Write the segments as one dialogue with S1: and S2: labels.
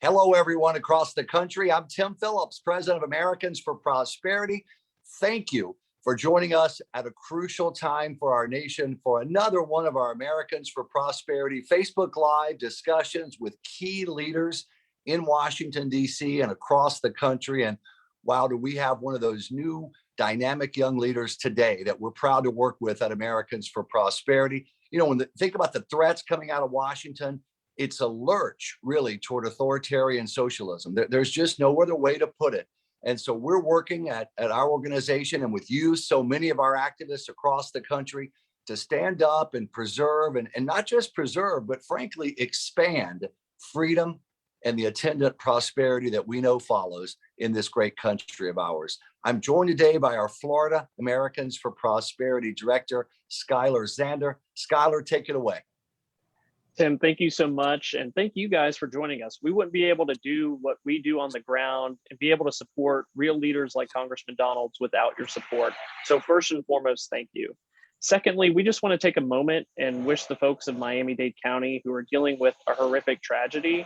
S1: Hello, everyone across the country. I'm Tim Phillips, President of Americans for Prosperity. Thank you for joining us at a crucial time for our nation for another one of our Americans for Prosperity Facebook Live discussions with key leaders in Washington, D.C. and across the country. And wow, do we have one of those new dynamic young leaders today that we're proud to work with at Americans for Prosperity. You know, think about the threats coming out of Washington, it's a lurch really toward authoritarian socialism. There's just no other way to put it. And so we're working at our organization and with you, so many of our activists across the country, to stand up and preserve and not just preserve, but frankly, expand freedom and the attendant prosperity that we know follows in this great country of ours. I'm joined today by our Florida Americans for Prosperity Director, Skylar Zander. Skylar, take it away.
S2: Tim, thank you so much. And thank you guys for joining us. We wouldn't be able to do what we do on the ground and be able to support real leaders like Congressman Donalds without your support. So first and foremost, thank you. Secondly, we just want to take a moment and wish the folks of Miami-Dade County who are dealing with a horrific tragedy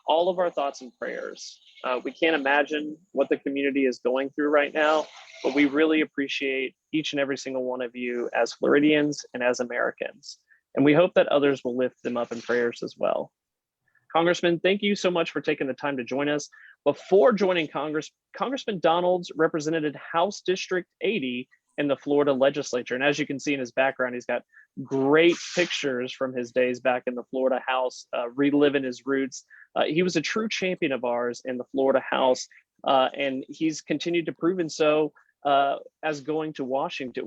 S2: all of our thoughts and prayers. We can't imagine what the community is going through right now, but we really appreciate each and every single one of you as Floridians and as Americans. And we hope that others will lift them up in prayers as well. Congressman, thank you so much for taking the time to join us. Before joining Congress, Congressman Donalds represented House District 80 in the Florida legislature. And as you can see in his background, he's got great pictures from his days back in the Florida House, reliving his roots. He was a true champion of ours in the Florida House, and he's continued to prove and so as going to Washington.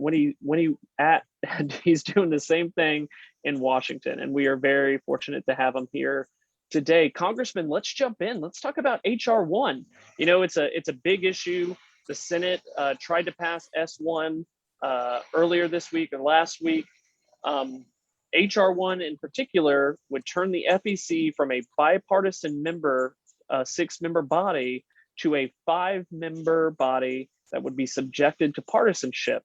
S2: He's doing the same thing in Washington, and we are very fortunate to have him here today. Congressman, let's jump in. Let's talk about HR 1. You know, it's a big issue. The Senate tried to pass S1 earlier this week or last week. HR 1 in particular would turn the FEC from a bipartisan member, 6-member body, to a 5-member body that would be subjected to partisanship.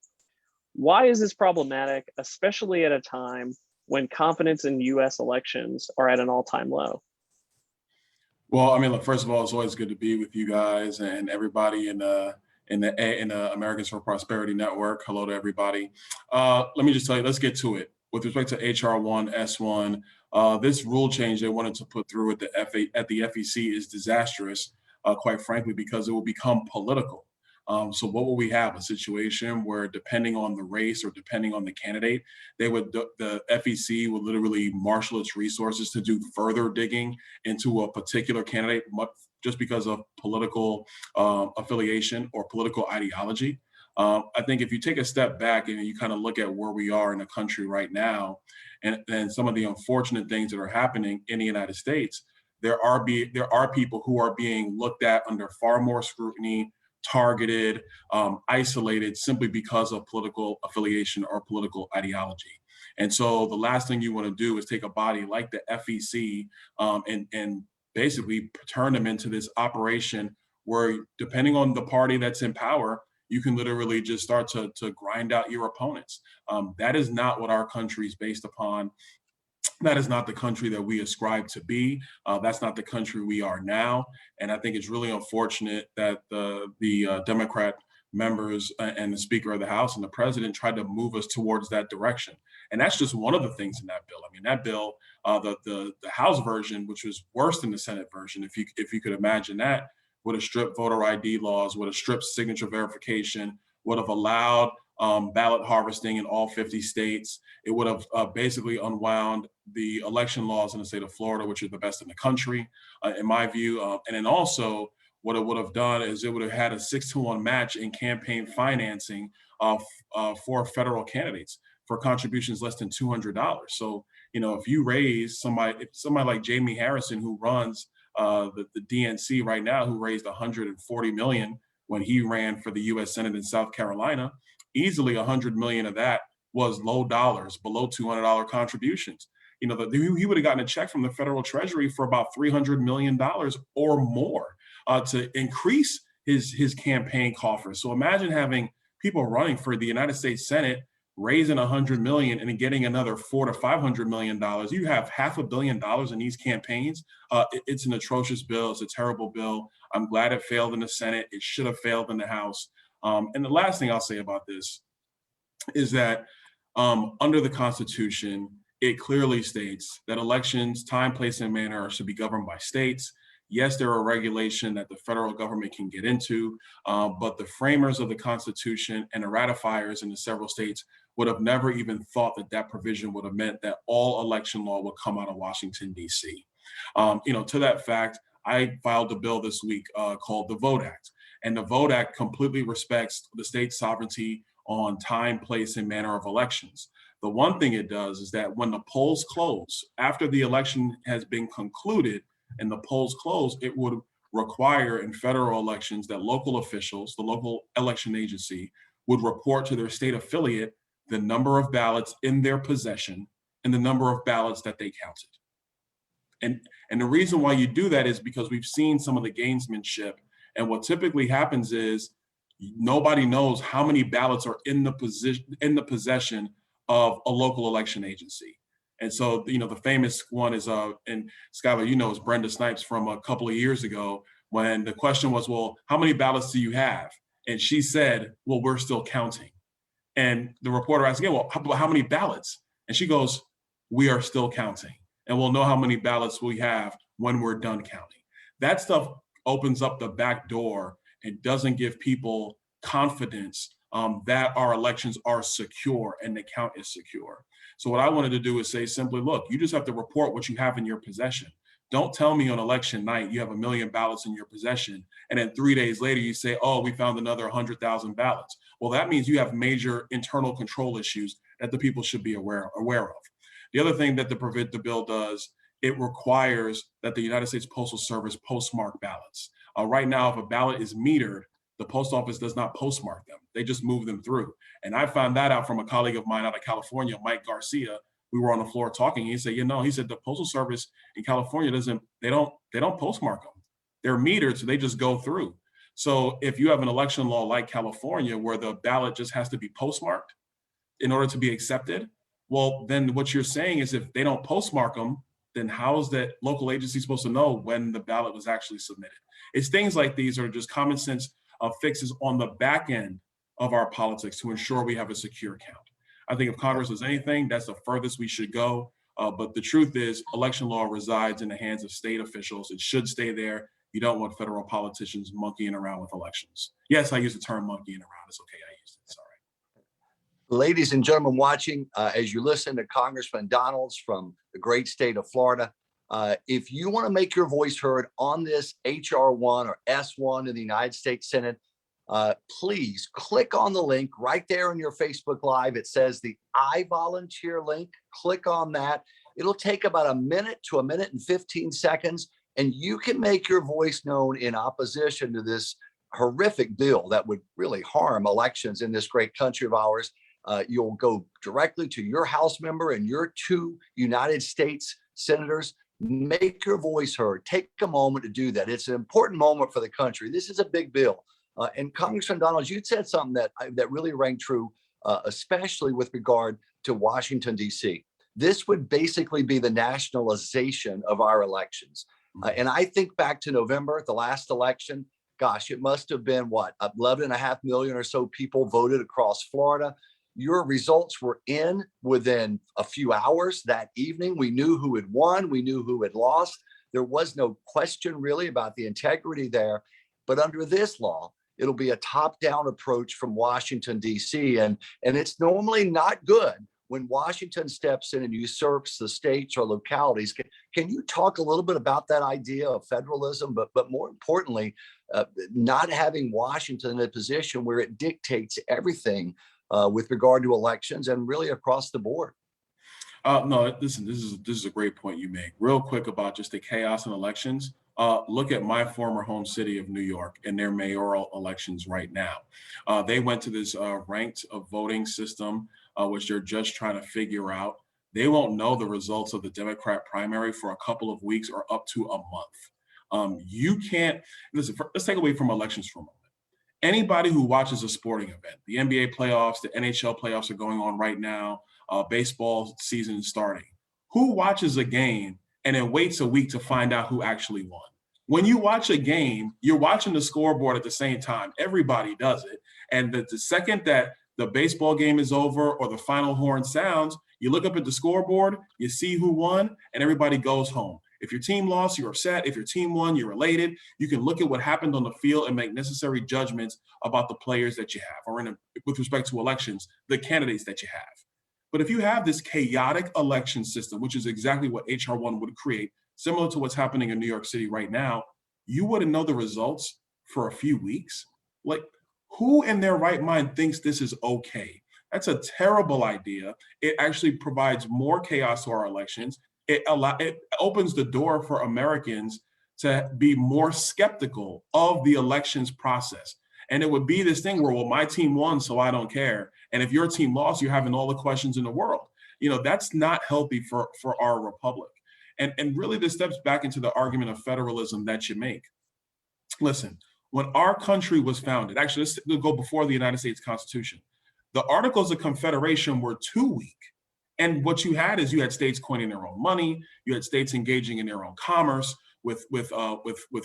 S2: Why is this problematic, especially at a time when confidence in U.S. elections are at an all-time low?
S3: Well, I mean, look, first of all, it's always good to be with you guys and everybody in the Americans for Prosperity Network. Hello to everybody. Let me just tell you, let's get to it. With respect to HR 1, S1, this rule change they wanted to put through at the FEC is disastrous, quite frankly, because it will become political. So what will we have? A situation where, depending on the race or depending on the candidate, the FEC would literally marshal its resources to do further digging into a particular candidate just because of political affiliation or political ideology. I think if you take a step back and you kind of look at where we are in the country right now, and some of the unfortunate things that are happening in the United States, there are people who are being looked at under far more scrutiny, targeted, isolated simply because of political affiliation or political ideology. And so the last thing you want to do is take a body like the FEC and basically turn them into this operation where, depending on the party that's in power, you can literally just start to grind out your opponents. That is not what our country is based upon. That is not the country that we ascribe to be. That's not the country we are now. And I think it's really unfortunate that the Democrat members and the Speaker of the House and the President tried to move us towards that direction. And that's just one of the things in that bill. I mean, that bill, the House version, which was worse than the Senate version, if you could imagine that, would have stripped voter ID laws, would have stripped signature verification, would have allowed ballot harvesting in all 50 states. It would have basically unwound the election laws in the state of Florida, which are the best in the country, in my view. And then also what it would have done is it would have had a 6-to-1 match in campaign financing for federal candidates for contributions less than $200. So, you know, if you raise somebody like Jamie Harrison, who runs the DNC right now, who raised $140 million when he ran for the U.S. Senate in South Carolina, easily $100 million of that was low dollars, below $200 contributions. You know, he would have gotten a check from the federal treasury for about $300 million or more to increase his campaign coffers. So imagine having people running for the United States Senate raising $100 million and getting another $400 to $500 million. You have $500 million in these campaigns. It's an atrocious bill. It's a terrible bill. I'm glad it failed in the Senate. It should have failed in the House. And the last thing I'll say about this is that under the Constitution, it clearly states that elections, time, place, and manner should be governed by states. Yes, there are regulations that the federal government can get into, but the framers of the Constitution and the ratifiers in the several states would have never even thought that that provision would have meant that all election law would come out of Washington, D.C. To that fact, I filed a bill this week called the Vote Act. And the Vote Act completely respects the state's sovereignty on time, place, and manner of elections. The one thing it does is that when the polls close, after the election has been concluded and the polls close, it would require in federal elections that local officials, the local election agency, would report to their state affiliate the number of ballots in their possession and the number of ballots that they counted. And the reason why you do that is because we've seen some of the gamesmanship. And what typically happens is nobody knows how many ballots are in the possession of a local election agency. And so, the famous one is, and Skylar, is Brenda Snipes from a couple of years ago when the question was, well, how many ballots do you have? And she said, well, we're still counting. And the reporter asked again, well, how many ballots? And she goes, we are still counting. And we'll know how many ballots we have when we're done counting. That stuff opens up the back door and doesn't give people confidence that our elections are secure and the count is secure. So what I wanted to do is say simply, look, you just have to report what you have in your possession. Don't tell me on election night you have 1 million ballots in your possession, and then 3 days later you say, oh, we found another 100,000 ballots. Well, that means you have major internal control issues that the people should be aware of. The other thing that the bill does, it requires that the United States Postal Service postmark ballots. Right now, if a ballot is metered, the post office does not postmark them. They just move them through. And I found that out from a colleague of mine out of California, Mike Garcia. We were on the floor talking. He said, the Postal Service in California they don't postmark them. They're metered, so they just go through. So if you have an election law like California where the ballot just has to be postmarked in order to be accepted, well, then what you're saying is if they don't postmark them, then how is that local agency supposed to know when the ballot was actually submitted? It's things like these are just common sense fixes on the back end of our politics to ensure we have a secure count. I think if Congress does anything, that's the furthest we should go. But the truth is, election law resides in the hands of state officials. It should stay there. You don't want federal politicians monkeying around with elections. Yes, I use the term monkeying around. It's okay, I used it. It's all right.
S1: Ladies and gentlemen watching, as you listen to Congressman Donalds from the great state of Florida, if you want to make your voice heard on this HR1 or S1 in the United States Senate, please click on the link right there in your Facebook Live. It says the I volunteer link. Click on that. It'll take about a minute to a minute and 15 seconds, and you can make your voice known in opposition to this horrific bill that would really harm elections in this great country of ours. You'll go directly to your House member and your 2 United States senators. Make your voice heard. Take a moment to do that. It's an important moment for the country. This is a big bill. And Congressman Donalds, you said something that really rang true, especially with regard to Washington, D.C. This would basically be the nationalization of our elections. And I think back to November, the last election. Gosh, it must have been 11.5 million or so people voted across Florida. Your results were in within a few hours that evening. We knew who had won. We knew who had lost. There was no question really about the integrity there. But under this law, it'll be a top-down approach from Washington, D.C. And it's normally not good when Washington steps in and usurps the states or localities. Can you talk a little bit about that idea of federalism, but more importantly, not having Washington in a position where it dictates everything with regard to elections and really across the board?
S3: No, listen, this is a great point you make. Real quick about just the chaos in elections. Look at my former home city of New York and their mayoral elections right now. They went to this ranked voting system, which they're just trying to figure out. They won't know the results of the Democrat primary for a couple of weeks or up to a month. You can't, listen, let's take away from elections for a moment. Anybody who watches a sporting event, the NBA playoffs, the NHL playoffs are going on right now, baseball season is starting. Who watches a game and then waits a week to find out who actually won? When you watch a game, you're watching the scoreboard at the same time. Everybody does it. And the second that the baseball game is over or the final horn sounds, you look up at the scoreboard, you see who won, and everybody goes home. If your team lost, you're upset. If your team won, you're elated. You can look at what happened on the field and make necessary judgments about the players that you have, or with respect to elections, the candidates that you have. But if you have this chaotic election system, which is exactly what HR 1 would create, similar to what's happening in New York City right now, you wouldn't know the results for a few weeks. Like, who in their right mind thinks this is okay? That's a terrible idea. It actually provides more chaos to our elections. It opens the door for Americans to be more skeptical of the elections process. And it would be this thing where, well, my team won, so I don't care. And if your team lost, you're having all the questions in the world. That's not healthy for our republic. And really this steps back into the argument of federalism that you make. Listen, when our country was founded, actually, let's go before the United States Constitution, the Articles of Confederation were too weak. And what you had is you had states coining their own money, you had states engaging in their own commerce with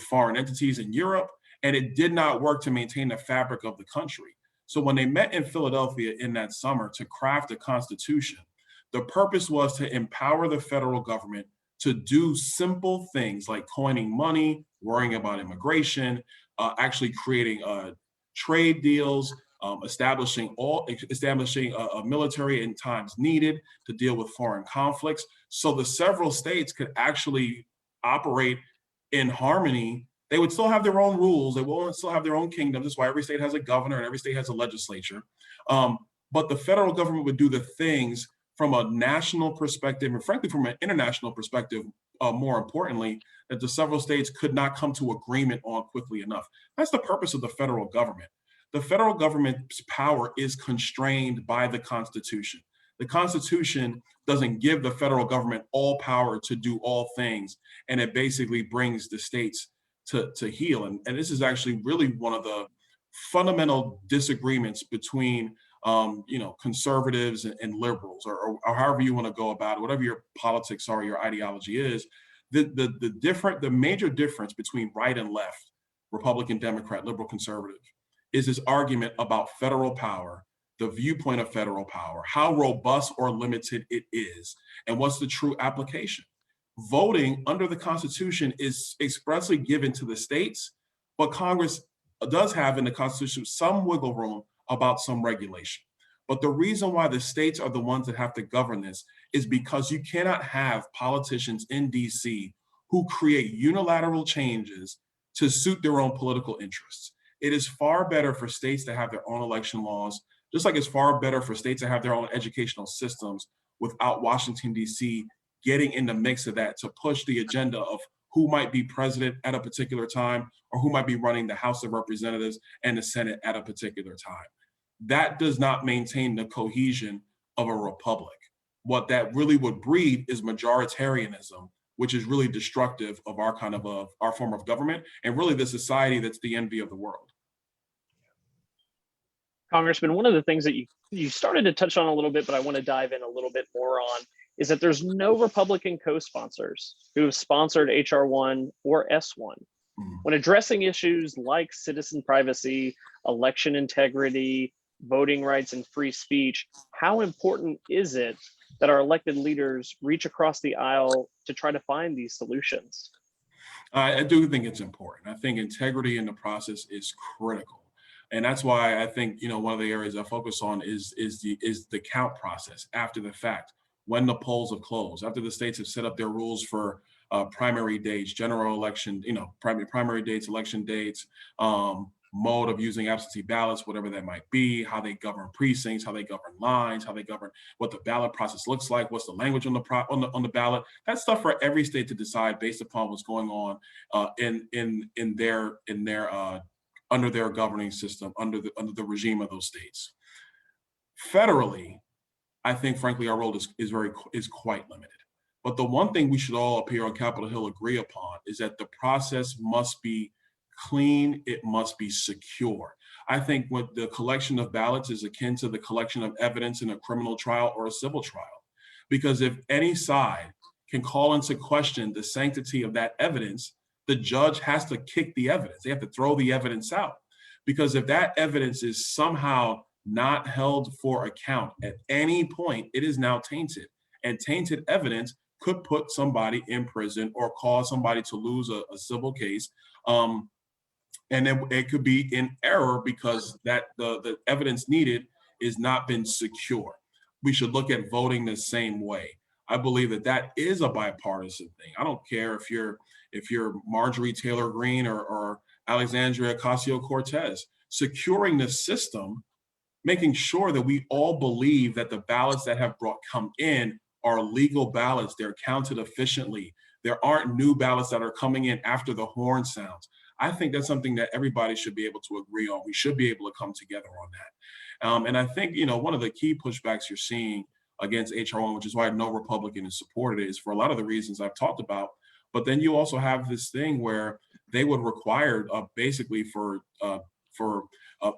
S3: foreign entities in Europe, and it did not work to maintain the fabric of the country. So when they met in Philadelphia in that summer to craft a constitution, the purpose was to empower the federal government to do simple things like coining money, worrying about immigration, actually creating trade deals, establishing a military in times needed to deal with foreign conflicts. So the several states could actually operate in harmony. They would still have their own rules. They will still have their own kingdom. That's why every state has a governor and every state has a legislature. But the federal government would do the things from a national perspective, and frankly, from an international perspective, more importantly, that the several states could not come to agreement on quickly enough. That's the purpose of the federal government. The federal government's power is constrained by the Constitution. The Constitution doesn't give the federal government all power to do all things, and it basically brings the states to heal. And this is actually really one of the fundamental disagreements between conservatives and liberals, or however you want to go about it, whatever your politics are, your ideology is. The major difference between right and left, Republican, Democrat, liberal, conservative, is this argument about federal power, the viewpoint of federal power, how robust or limited it is, and what's the true application. Voting under the Constitution is expressly given to the states, but Congress does have in the Constitution some wiggle room about some regulation. But the reason why the states are the ones that have to govern this is because you cannot have politicians in DC who create unilateral changes to suit their own political interests. It is far better for states to have their own election laws, just like it's far better for states to have their own educational systems without Washington, DC getting in the mix of that to push the agenda of who might be president at a particular time or who might be running the House of Representatives and the Senate at a particular time. That does not maintain the cohesion of a republic. What that really would breed is majoritarianism, which is really destructive of our our form of government and really the society that's the envy of the world.
S2: Congressman, one of the things that you started to touch on a little bit, but I want to dive in a little bit more on, is that there's no Republican co-sponsors who have sponsored HR 1 or S1. When addressing issues like citizen privacy, election integrity, voting rights, and free speech, how important is it that our elected leaders reach across the aisle to try to find these solutions?
S3: I do think it's important. I think integrity in the process is critical. And that's why I think, one of the areas I focus on is the count process after the fact, when the polls have closed, after the states have set up their rules for primary dates, general election, primary dates, election dates, mode of using absentee ballots, whatever that might be, how they govern precincts, how they govern lines, how they govern what the ballot process looks like, what's the language on the ballot. That's stuff for every state to decide based upon what's going on in their under their governing system, under the regime of those states. Federally, I think, frankly, our role is quite limited. But the one thing we should all up here on Capitol Hill agree upon is that the process must be clean, it must be secure. I think what the collection of ballots is akin to the collection of evidence in a criminal trial or a civil trial. Because if any side can call into question the sanctity of that evidence, the judge has to kick the evidence. They have to throw the evidence out. Because if that evidence is somehow not held for account at any point, it is now tainted. And tainted evidence could put somebody in prison or cause somebody to lose a civil case. And it could be in error because that the evidence needed is not been secure. We should look at voting the same way. I believe that that is a bipartisan thing. I don't care if you're Marjorie Taylor Greene or Alexandria Ocasio-Cortez. Securing the system, making sure that we all believe that the ballots that have come in are legal ballots. They're counted efficiently. There aren't new ballots that are coming in after the horn sounds. I think that's something that everybody should be able to agree on. We should be able to come together on that. And I think, one of the key pushbacks you're seeing against HR 1, which is why no Republican has supported it, is for a lot of the reasons I've talked about. But then you also have this thing where they would require basically for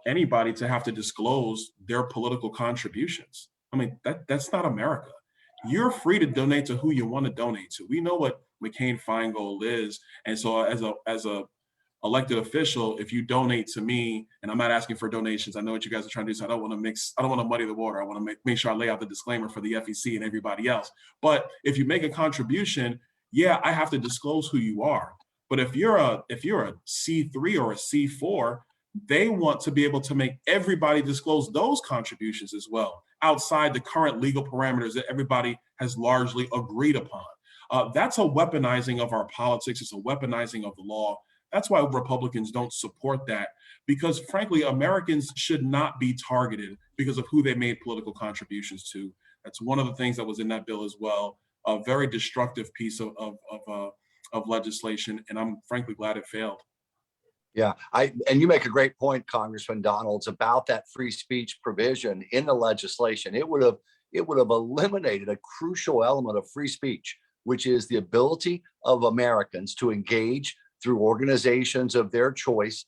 S3: anybody to have to disclose their political contributions. I mean, that's not America. You're free to donate to who you want to donate to. We know what McCain-Feingold is. And so as a elected official, if you donate to me, and I'm not asking for donations, I know what you guys are trying to do, so I don't want to muddy the water. I want to make sure I lay out the disclaimer for the FEC and everybody else. But if you make a contribution, yeah, I have to disclose who you are. But if you're a C3 or a C4, they want to be able to make everybody disclose those contributions as well, outside the current legal parameters that everybody has largely agreed upon. That's a weaponizing of our politics. It's a weaponizing of the law. That's why Republicans don't support that, because frankly, Americans should not be targeted because of who they made political contributions to. That's one of the things that was in that bill as well. A very destructive piece of legislation, and I'm frankly glad it failed.
S1: Yeah, and you make a great point, Congressman Donalds, about that free speech provision in the legislation. It would have eliminated a crucial element of free speech, which is the ability of Americans to engage through organizations of their choice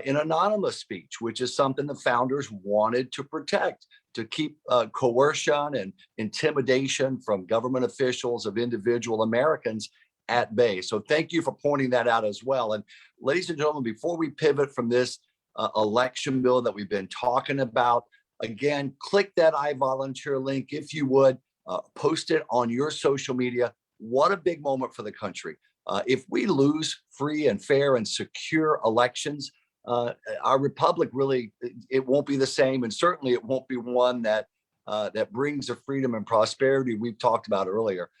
S1: in anonymous speech, which is something the founders wanted to protect, to keep coercion and intimidation from government officials of individual Americans at bay. So thank you for pointing that out as well. And ladies and gentlemen, before we pivot from this election bill that we've been talking about, again, click that I volunteer link if you would, post it on your social media. What a big moment for the country. If we lose free and fair and secure elections, our republic really, it won't be the same. And certainly it won't be one that brings the freedom and prosperity we've talked about earlier.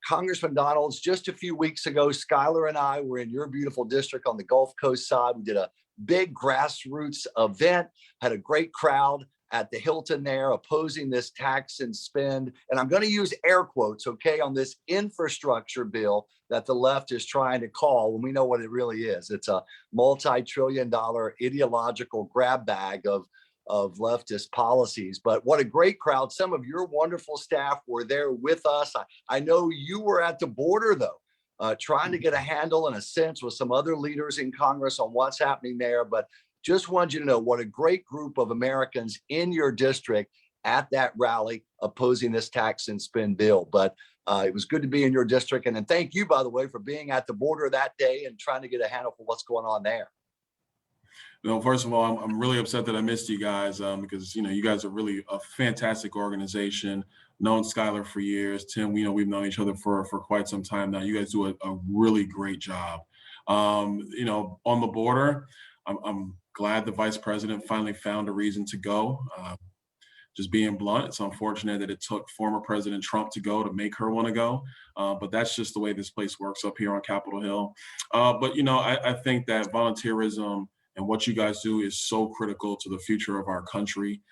S1: Congressman Donalds, just a few weeks ago, Skylar and I were in your beautiful district on the Gulf Coast side. We did a big grassroots event, had a great crowd at the Hilton there opposing this tax and spend. And I'm going to use air quotes, okay, on this infrastructure bill that the left is trying to call when we know what it really is. It's a multi-trillion-dollar ideological grab bag of leftist policies. But what a great crowd. Some of your wonderful staff were there with us. I know you were at the border, though, trying to get a handle and a sense with some other leaders in Congress on what's happening there. But just wanted you to know what a great group of Americans in your district at that rally opposing this tax and spend bill. But it was good to be in your district. And then thank you, by the way, for being at the border that day and trying to get a handle for what's going on there.
S3: First of all, I'm really upset that I missed you guys because, you guys are really a fantastic organization. Known Skylar for years. Tim, we've known each other for quite some time now. You guys do a really great job. On the border, I'm glad the vice president finally found a reason to go. Just being blunt, it's unfortunate that it took former President Trump to go to make her want to go. But that's just the way this place works up here on Capitol Hill. But I think that volunteerism and what you guys do is so critical to the future of our country.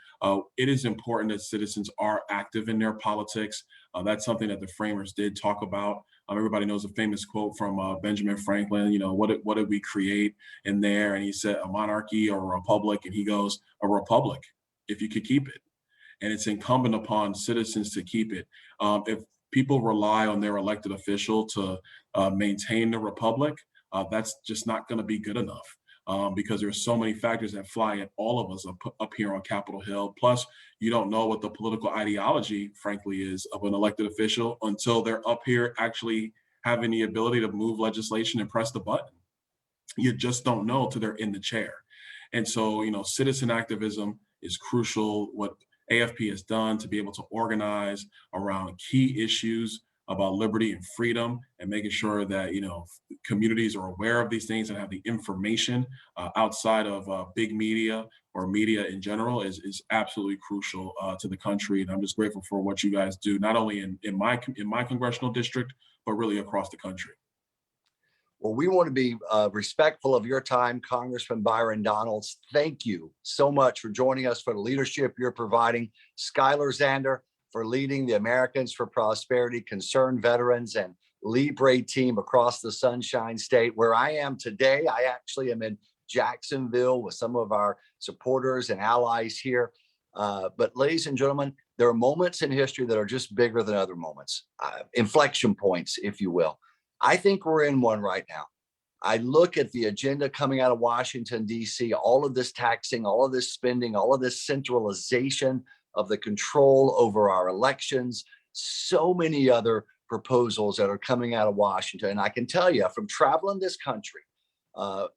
S3: It is important that citizens are active in their politics. That's something that the framers did talk about. Everybody knows a famous quote from Benjamin Franklin, what did we create in there? And he said, a monarchy or a republic? And he goes, a republic, if you could keep it. And it's incumbent upon citizens to keep it. If people rely on their elected official to maintain the republic, that's just not going to be good enough. because there's so many factors that fly at all of us up here on Capitol Hill. Plus, you don't know what the political ideology, frankly, is of an elected official until they're up here actually having the ability to move legislation and press the button. You just don't know till they're in the chair. And so, citizen activism is crucial. What AFP has done to be able to organize around key issues about liberty and freedom and making sure that, communities are aware of these things and have the information outside of big media or media in general is absolutely crucial to the country. And I'm just grateful for what you guys do, not only in my congressional district, but really across the country.
S1: Well, we want to be respectful of your time, Congressman Byron Donalds. Thank you so much for joining us, for the leadership you're providing. Skylar, Zander, for leading the Americans for Prosperity Concerned Veterans and Libre team across the Sunshine State. Where I am today, I actually am in Jacksonville with some of our supporters and allies here. But ladies and gentlemen, there are moments in history that are just bigger than other moments, inflection points, if you will. I think we're in one right now. I look at the agenda coming out of Washington, D.C., all of this taxing, all of this spending, all of this centralization of the control over our elections, so many other proposals that are coming out of Washington. And I can tell you from traveling this country,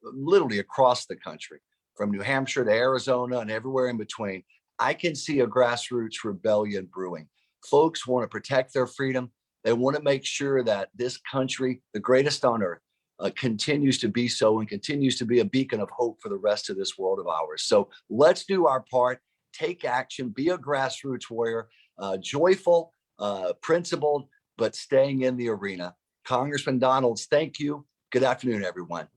S1: literally across the country, from New Hampshire to Arizona and everywhere in between, I can see a grassroots rebellion brewing. Folks want to protect their freedom. They want to make sure that this country, the greatest on earth, continues to be so and continues to be a beacon of hope for the rest of this world of ours. So let's do our part, take action, be a grassroots warrior, joyful, principled, but staying in the arena. Congressman Donalds, thank you. Good afternoon, everyone.